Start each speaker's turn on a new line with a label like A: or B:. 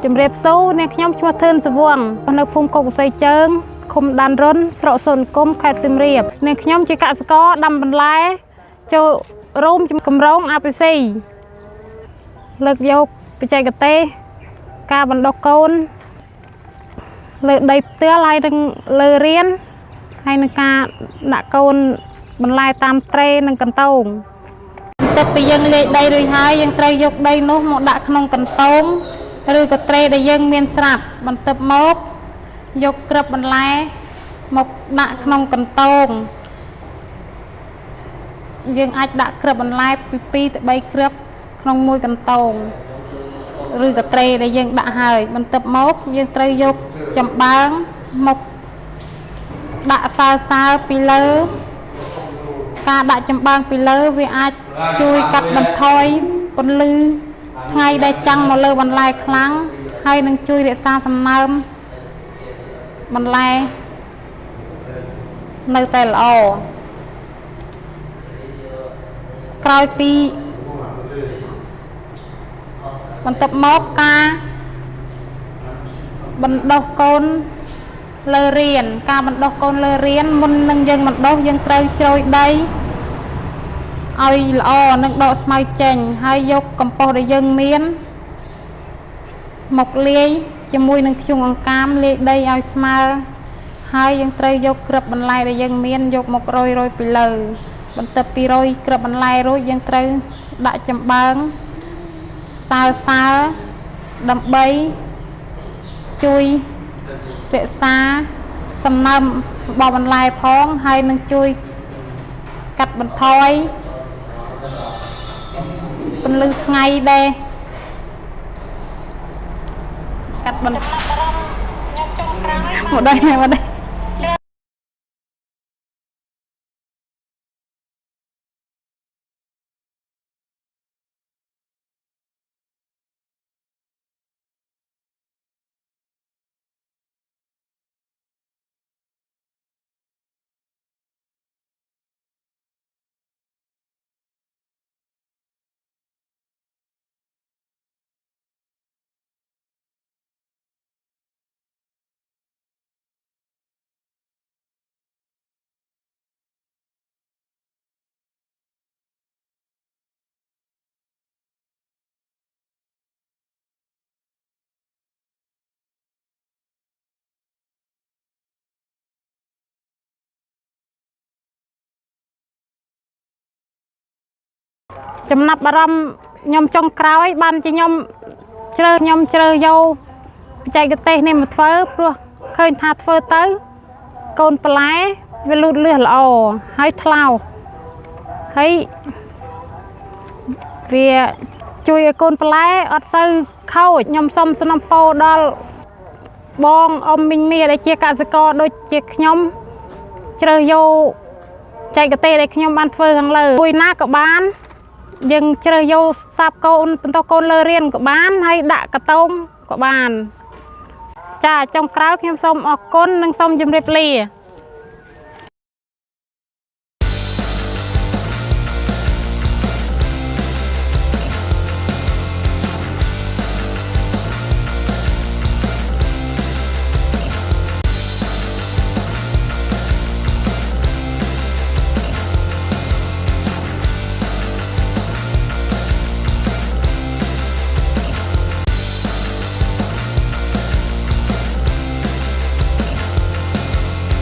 A: ជំរាបសួរអ្នកខ្ញុំឈ្មោះធឿនសវងនៅភូមិកុកសីជើងឃុំដានរុនស្រុកសូនគុំខេត្តសៀមរាបអ្នកខ្ញុំជាកសិករដាំបន្លែចូលរួមកម្រងអាពីស៊ីលើកយកបច្ចេកទេសការបណ្ដុះកូនលើដីផ្ទាល់ហើយនឹងលើរៀនហើយនឹងការដាក់កូនបន្លែតាមត្រេនិងកន្តោងបន្ទាប់ពីយើងលាយដីរួចហើយយើងត្រូវយកដីនោះមកដាក់ក្នុងកន្តោងឬក៏ត្រេដែលយើងមានស្រាប់បន្ទាប់មកយកគ្រាប់បន្លែមកដាក់ក្នុងកន្តោងយើងអាចដាក់គ្រាប់បន្លែពី2ទៅ3គ្រាប់ក្នុងមួយកន្តោងឬក៏ត្រេដែលយើងដាក់ហើយបន្ទាប់មកយើងត្រូវយកចំបើងមកដាក់សើពីលើការដាក់ចំបើងពីលើវាអាចជួយកាត់បន្ថយពន្លឺថ្ងៃដែលចាំងមកលើបន្លែខ្លាំងហើយនឹងជួយរក្សាសំណើមបន្លែនៅតែល្អក្រោយពីបន្ទាប់មកការបណ្ដុះកូនលើរៀនការបណ្ដុះកូនលើរៀនមុននឹងយើងបណ្ដុះយើងត្រូវជ្រោយដីឲ្យល្អនឹងដកស្មៅចេញហើយយកកំប៉ុស្តដែលយើងមានមកលាយជាមួយនឹងធ្យូងអង្កាមលាយដីឲ្យស្មើហើយយើងត្រូវយកគ្រាប់បន្លែដែលយើងមានយកម្ករយពីលើបន្ទាប់ពីរយគ្រាប់បន្លែរួចយើងត្រូវដាក់ចំបើងសើដើម្បីជួយរក្សាសំណើមរបស់បន្លែផងហើយនឹងជួយកាត់បន្ថយពន្លឺថ្ងៃដែរកាត់បន្ថយមកđâyចំណាប់អារម្មណ៍ខ្ញុំចុងក្រោយបានជាខ្ញុំជ្រើសយកបច្ចេកទេសនេះមកធ្វើព្រោះឃើញថាធ្វើទៅកូនបន្លែវាលូតលាស់ល្អហើយថ្លោហើយវាជួយឲ្យកូនបន្លែអត់សូវខូចខ្ញុំសូមសំណូមពរដល់បងអ៊ំមីងមីដែលជាកសិករដូចជាខ្ញុំជ្រើសយកបច្ចេកទេសដែលខ្ញុំបានធ្វើខាងលើមួយណាក៏បានយើងជ្រើសយកសាបកូនបន្តកូនលើរៀនក៏បានហើយដាក់កតោងក៏បានចាចុងក្រោយខ្ញុំសូមអរគុណនិងសូមជម្រាបលា